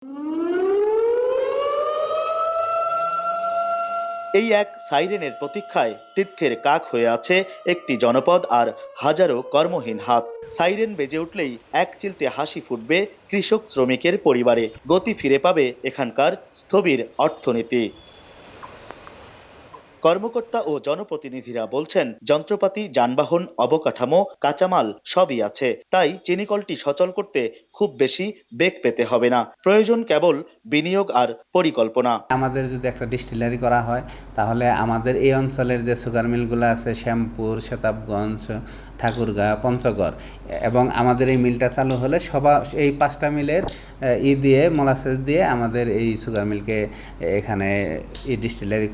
এই এক সাইরেনের প্রতীক্ষায় তীর্থের কাক হয়ে আছে একটি জনপদ আর হাজারো কর্মহীন হাত। সাইরেন বেজে উঠলেই এক চিলতে হাসি ফুটবে কৃষক শ্রমিকের পরিবারে, গতি ফিরে পাবে এখানকার স্থবির অর্থনীতি। কর্মকর্তা ও জনপ্রতিনিধিরা বলছেন, যন্ত্রপাতি, যানবাহন, অবকাঠামো, কাঁচামাল সবই আছে, তাই চিনিকলটি সচল করতে খুব বেশি বেগ পেতে হবে না। প্রয়োজন কেবল বিনিয়োগ আর পরিকল্পনা। আমাদের যদি একটা ডিস্টিলারি করা হয়, তাহলে আমাদের এই অঞ্চলের যে সুগার মিলগুলো আছে, শ্যামপুর, সেতাবগঞ্জ, ঠাকুরগাঁ, পঞ্চগড়, এবং আমাদের এই মিলটা চালু হলে এই 5টা মিলের দিয়ে মোলাসেস দিয়ে আমাদের এই সুগার মিলকে এখানে এই ডিস্টিলারি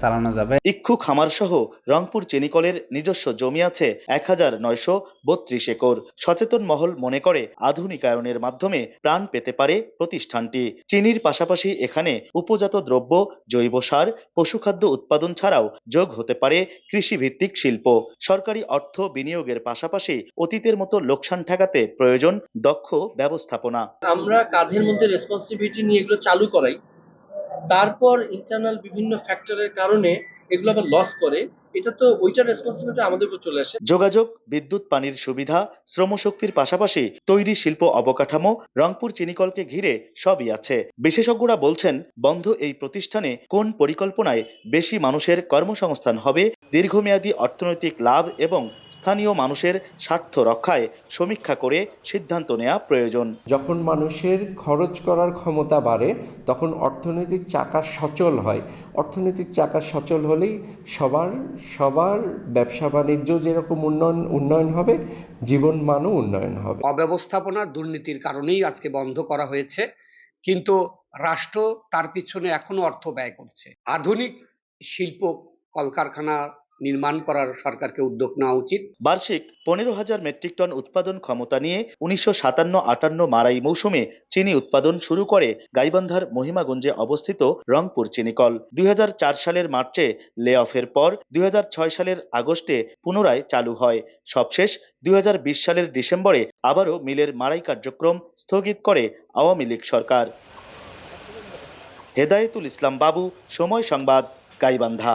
চালানো যাবে। ইক্ষু খামার সহ রংপুর চিনিকলের নিজস্ব জমি আছে 1932 একর। সচেতন মহল মনে করে আধুনিকায়নের মাধ্যমে প্রাণ পেতে পারে প্রতিষ্ঠানটি। চিনির পাশাপাশি এখানে উপজাত দ্রব্য, জৈব সার, পশুখাদ্য উৎপাদন ছাড়াও যোগ হতে পারে কৃষিভিত্তিক শিল্প। সরকারি অর্থ বিনিয়োগের পাশাপাশি অতীতের মতো লোকসান ঠেকাতে প্রয়োজন দক্ষ ব্যবস্থাপনা। আমরা কাঁধের মধ্যে রেসপন্সিবিলিটি নিয়ে এগুলো চালু করাই, তারপর ইন্টারনাল বিভিন্ন ফ্যাক্টরের কারণে এগুলো আবার লস করে, এটা তো ওইটার রেসপন্সিবিলিটি আমাদের উপর চলে আসে। যোগাযোগ, বিদ্যুৎ, পানির সুবিধা, শ্রমশক্তির পাশাপাশি তৈরি শিল্প অবকাঠামো, রংপুর চিনিকলকে ঘিরে সবই আছে। বিশেষজ্ঞরা বলছেন, বন্ধ এই প্রতিষ্ঠানে কোন পরিকল্পনায় বেশি মানুষের কর্মসংস্থান হবে, দীর্ঘমেয়াদী অর্থনৈতিক লাভ এবং স্থানীয় মানুষের স্বার্থ রক্ষায় সমীক্ষা করে সিদ্ধান্ত নেওয়া প্রয়োজন। যখন মানুষের খরচ করার ক্ষমতা বাড়ে, তখন অর্থনৈতিক চাকা সচল হয়। অর্থনৈতিক চাকা সচল হলেই সবার ব্যবসা বাণিজ্য যেরকম উন্নয়ন হবে, জীবনমানও উন্নয়ন হবে। অব্যবস্থাপনা, দুর্নীতির কারণেই আজকে বন্ধ করা হয়েছে, কিন্তু রাষ্ট্র তার পিছনে এখনো অর্থ ব্যয় করছে। আধুনিক শিল্প কলকারখানা নির্মাণ করার সরকারকে উদ্যোগ নেওয়া উচিত। বার্ষিক 15,000 মেট্রিক টন উৎপাদন ক্ষমতা নিয়ে 1957-58 মারাই মৌসুমে চিনি উৎপাদন শুরু করে গাইবান্ধার মহিমাগঞ্জে অবস্থিত রংপুর চিনিকল। 2004 সালের মার্চে লে অফের পর 2006 সালের আগস্টে পুনরায় চালু হয়। সবশেষ 2020 সালের ডিসেম্বরে আবারও মিলের মারাই কার্যক্রম স্থগিত করে আওয়ামী লীগ সরকার। হেদায়েতুল ইসলাম বাবু, সময় সংবাদ, গাইবান্ধা।